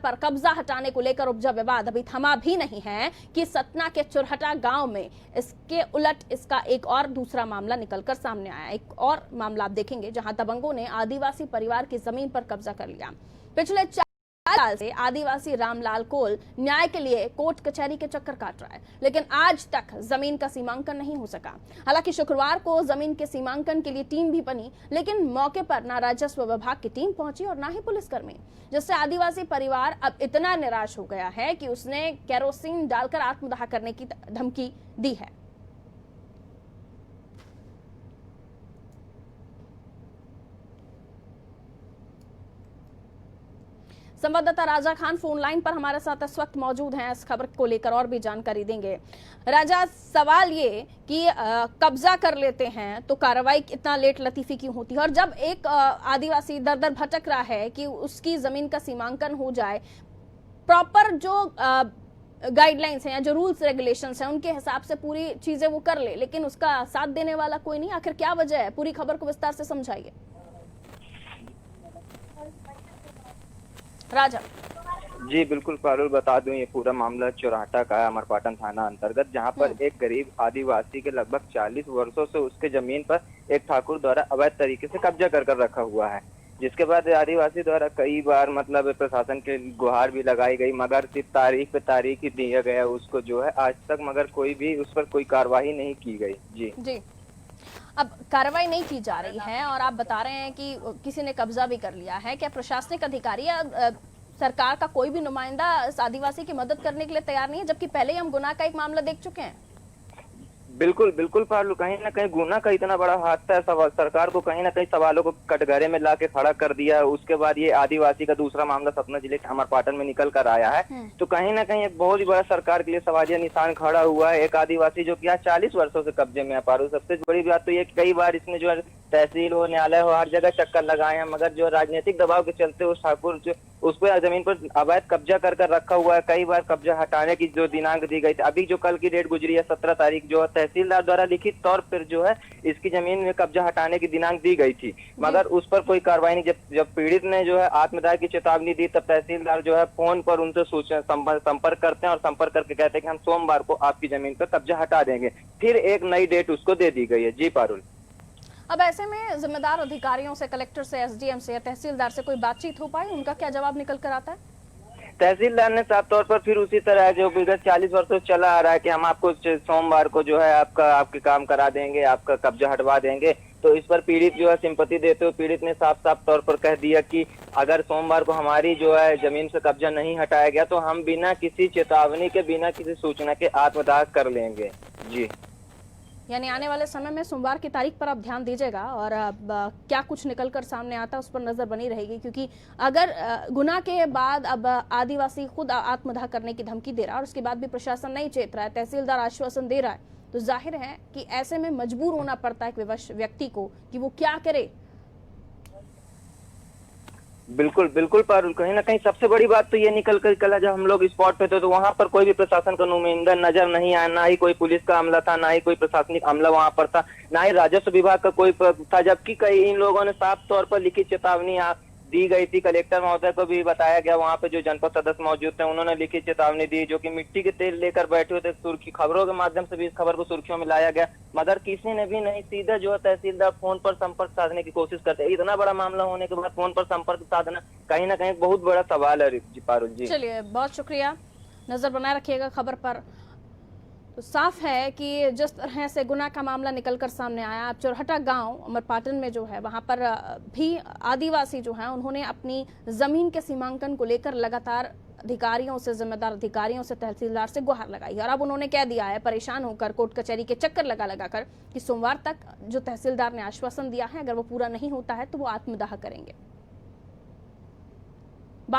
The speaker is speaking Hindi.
पर कब्जा हटाने को लेकर उपजा विवाद अभी थमा भी नहीं है कि सतना के चुरहटा गांव में इसके उलट इसका एक और दूसरा मामला निकलकर सामने आया। एक और मामला आप देखेंगे जहां दबंगों ने आदिवासी परिवार की जमीन पर कब्जा कर लिया। पिछले 4 साल से आदिवासी रामलाल कोल न्याय के लिए कोर्ट कचहरी के चक्कर काट रहा है, लेकिन आज तक जमीन का सीमांकन नहीं हो सका। हालांकि शुक्रवार को जमीन के सीमांकन के लिए टीम भी बनी, लेकिन मौके पर ना राजस्व विभाग की टीम पहुंची और ना ही पुलिसकर्मी, जिससे आदिवासी परिवार अब इतना निराश हो गया है कि उसने केरोसिन डालकर आत्मदाह करने की धमकी दी है। संवाददाता राजा खान फोन लाइन पर हमारे साथ इस वक्त मौजूद हैं, इस खबर को लेकर और भी जानकारी देंगे। राजा, सवाल ये कि कब्जा कर लेते हैं तो कार्रवाई इतना लेट लतीफी क्यों होती है, और जब एक आदिवासी दर दर भटक रहा है कि उसकी जमीन का सीमांकन हो जाए, प्रॉपर जो गाइडलाइंस हैं या जो रूल्स रेगुलेशंस हैं उनके हिसाब से पूरी चीजें वो कर ले, लेकिन उसका साथ देने वाला कोई नहीं, आखिर क्या वजह है? पूरी खबर को विस्तार से समझाइए राजा। जी बिल्कुल पारुल, बता दूं ये पूरा मामला चुरहटा का है, अमरपाटन थाना अंतर्गत, जहां पर एक गरीब आदिवासी के लगभग 40 वर्षों से उसके जमीन पर एक ठाकुर द्वारा अवैध तरीके से कब्जा कर रखा हुआ है। जिसके बाद आदिवासी द्वारा कई बार मतलब प्रशासन के गुहार भी लगाई गई, मगर सिर्फ तारीख पे तारीख ही दिया गया उसको जो है आज तक, मगर कोई भी उस पर कोई कार्रवाई नहीं की गई। जी अब कार्रवाई नहीं की जा रही है और आप बता रहे हैं कि किसी ने कब्जा भी कर लिया है। क्या प्रशासनिक अधिकारी या सरकार का कोई भी नुमाइंदा इस आदिवासी की मदद करने के लिए तैयार नहीं है, जबकि पहले ही हम गुनाह का एक मामला देख चुके हैं? बिल्कुल बिल्कुल पालू, कहीं ना कहीं गुना का इतना बड़ा हादसा है, सरकार को कहीं ना कहीं सवालों को कटघरे में लाके खड़ा कर दिया है। उसके बाद ये आदिवासी का दूसरा मामला सतना जिले के अमरपाटन में निकल कर आया है, तो कहीं ना कहीं एक बहुत ही बड़ा सरकार के लिए सवालिया निशान खड़ा हुआ है। एक आदिवासी जो कि आज 40 वर्षों से कब्जे में है पारू। सबसे बड़ी बात तो ये कई बार इसने जो है तहसील हो, न्यायालय हो, हर जगह चक्कर लगाए हैं, मगर जो राजनीतिक दबाव के चलते उस ठाकुर जो उस पर जमीन पर अवैध कब्जा कर रखा हुआ है। कई बार कब्जा हटाने की जो दिनांक दी गई थी, अभी जो कल की डेट गुजरी है 17 तारीख, जो तहसीलदार द्वारा लिखित तौर पर जो है इसकी जमीन में कब्जा हटाने की दिनांक दी गई थी, मगर उस पर कोई कार्रवाई नहीं। जब पीड़ित ने जो है आत्मदाह की चेतावनी दी, तब तहसीलदार जो है फोन पर उनसे संपर्क करते हैं और संपर्क करके कहते हैं कि हम सोमवार को आपकी जमीन पर कब्जा हटा देंगे। फिर एक नई डेट उसको दे दी गई है। जी पारुल, अब ऐसे में जिम्मेदार अधिकारियों से, कलेक्टर से, एसडीएम से या तहसीलदार से कोई बातचीत हो पाई? उनका क्या जवाब निकल कर आता है? तहसीलदार ने साफ तौर पर फिर उसी तरह जो विगत 40 वर्षों से चला आ रहा है कि हम आपको सोमवार को जो है आपके काम करा देंगे, आपका कब्जा हटवा देंगे। तो इस पर पीड़ित जो है सिंपत्ति देते हुए पीड़ित ने साफ साफ तौर पर कह दिया कि अगर सोमवार को हमारी जो है जमीन से कब्जा नहीं हटाया गया तो हम बिना किसी चेतावनी के, बिना किसी सूचना के आत्मदाह कर लेंगे। जी, यानी आने वाले समय में सोमवार की तारीख पर आप ध्यान दीजिएगा और क्या कुछ निकलकर सामने आता है उस पर नजर बनी रहेगी, क्योंकि अगर गुनाह के बाद अब आदिवासी खुद आत्मदाह करने की धमकी दे रहा है और उसके बाद भी प्रशासन नहीं चेत रहा है, तहसीलदार आश्वासन दे रहा है, तो जाहिर है कि ऐसे में मजबूर होना पड़ता है एक विवश व्यक्ति को कि वो क्या करे। बिल्कुल बिल्कुल पारुल, कहीं ना कहीं सबसे बड़ी बात तो ये निकल कर कल जब हम लोग स्पॉट पे थे तो वहां पर कोई भी प्रशासन का नुमाइंदा नजर नहीं आया, ना ही कोई पुलिस का अमला था, ना ही कोई प्रशासनिक अमला वहां पर था, ना ही राजस्व विभाग का कोई था, जबकि कई इन लोगों ने साफ तौर पर लिखित चेतावनी दी गई थी। कलेक्टर महोदय को भी बताया गया, वहां पे जो जनपद सदस्य मौजूद थे उन्होंने लिखित चेतावनी दी, जो कि मिट्टी के तेल लेकर बैठे हुए थे। सुर्खी खबरों के माध्यम से भी इस खबर को सुर्खियों में लाया गया, मगर किसी ने भी नहीं। सीधा जो है तहसीलदार फोन पर संपर्क साधने की कोशिश करते हैं। इतना बड़ा मामला होने के बाद फोन पर संपर्क साधना कहीं ना कहीं बहुत बड़ा सवाल है। पारुल जी, चलिए बहुत शुक्रिया, नजर बनाए रखिएगा खबर पर। तो साफ है कि जिस तरह से गुनाह का मामला निकलकर सामने आया, अब चुरहटा गांव अमरपाटन में जो है वहां पर भी आदिवासी जो है उन्होंने अपनी जमीन के सीमांकन को लेकर लगातार अधिकारियों से, जिम्मेदार अधिकारियों से, तहसीलदार से गुहार लगाई और अब उन्होंने कह दिया है परेशान होकर, कोर्ट कचहरी के चक्कर लगा कर कि सोमवार तक जो तहसीलदार ने आश्वासन दिया है अगर वो पूरा नहीं होता है तो वो आत्मदाह करेंगे।